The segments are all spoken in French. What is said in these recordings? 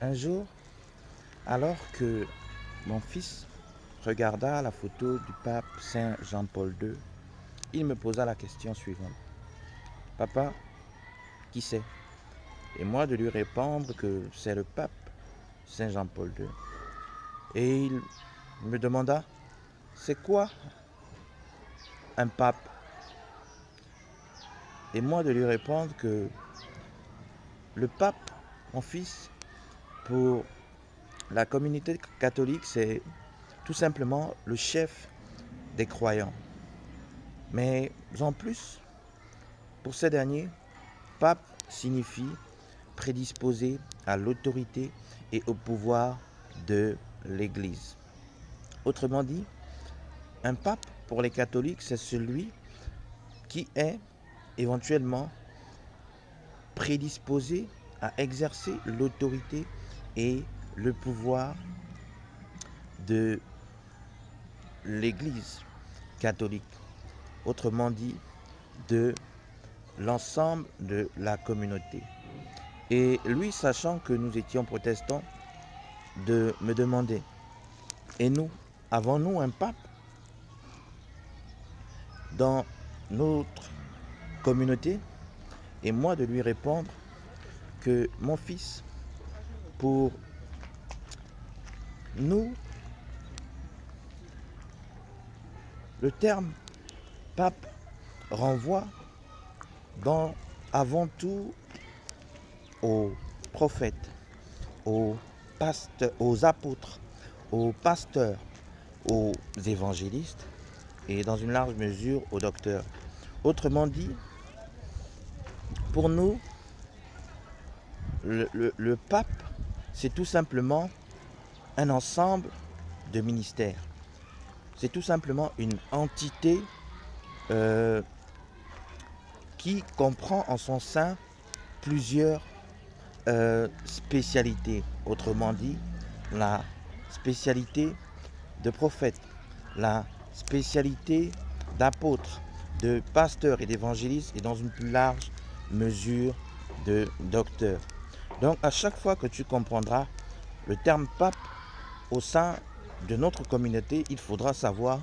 Un jour, alors que mon fils regarda la photo du pape Saint Jean-Paul II, il me posa la question suivante. Papa, qui c'est? Et moi de lui répondre que c'est le pape Saint Jean-Paul II. Et il me demanda, c'est quoi un pape? Et moi de lui répondre que le pape, mon fils, pour la communauté catholique, c'est tout simplement le chef des croyants. Mais en plus, pour ces derniers, pape signifie prédisposé à l'autorité et au pouvoir de l'Église. Autrement dit, un pape pour les catholiques, c'est celui qui est éventuellement prédisposé à exercer l'autorité et le pouvoir de l'Église catholique. Autrement dit, de l'ensemble de la communauté. Et lui, sachant que nous étions protestants, de me demander, et nous, avons-nous un pape dans notre communauté? Et moi de lui répondre que mon fils, pour nous, le terme pape renvoie avant tout aux prophètes, aux apôtres, aux pasteurs, aux évangélistes et dans une large mesure aux docteurs. Autrement dit, pour nous, le pape, c'est tout simplement un ensemble de ministères. C'est tout simplement une entité qui comprend en son sein plusieurs spécialités. Autrement dit, la spécialité de prophète, la spécialité d'apôtre, de pasteur et d'évangéliste et dans une plus large mesure de docteur. Donc à chaque fois que tu comprendras le terme pape au sein de notre communauté, il faudra savoir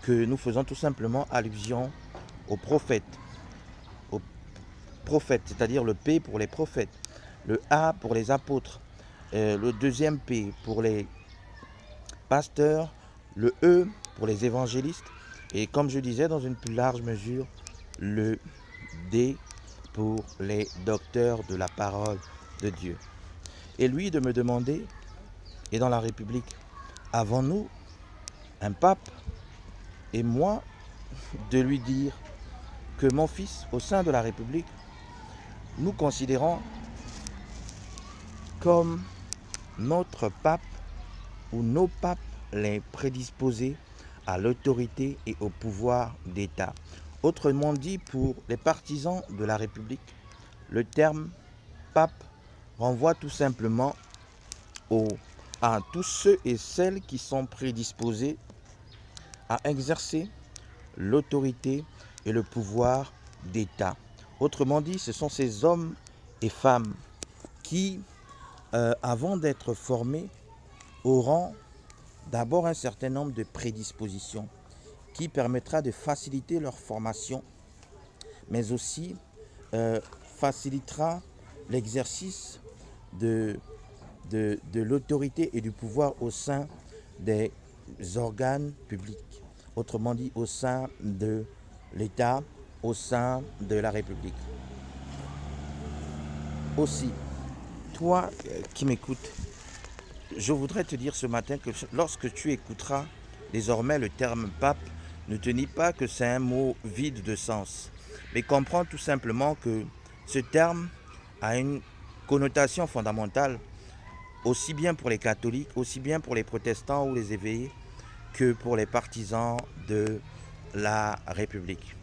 que nous faisons tout simplement allusion aux prophètes, c'est-à-dire le P pour les prophètes, le A pour les apôtres, le deuxième P pour les pasteurs, le E pour les évangélistes et comme je disais dans une plus large mesure, le D pour les docteurs de la parole de Dieu. Et lui de me demander, et dans la République, avons-nous un pape? Et moi de lui dire que mon fils, au sein de la République, nous considérons comme notre pape ou nos papes les prédisposés à l'autorité et au pouvoir d'État. Autrement dit, pour les partisans de la République, le terme pape renvoie tout simplement à tous ceux et celles qui sont prédisposés à exercer l'autorité et le pouvoir d'État. Autrement dit, ce sont ces hommes et femmes qui, avant d'être formés, auront d'abord un certain nombre de prédispositions qui permettra de faciliter leur formation, mais aussi facilitera l'exercice de l'autorité et du pouvoir au sein des organes publics, autrement dit au sein de l'État, au sein de la République. Aussi, toi qui m'écoutes, je voudrais te dire ce matin que lorsque tu écouteras désormais le terme pape, ne te dis pas que c'est un mot vide de sens, mais comprends tout simplement que ce terme a une connotation fondamentale, aussi bien pour les catholiques, aussi bien pour les protestants ou les éveillés, que pour les partisans de la République.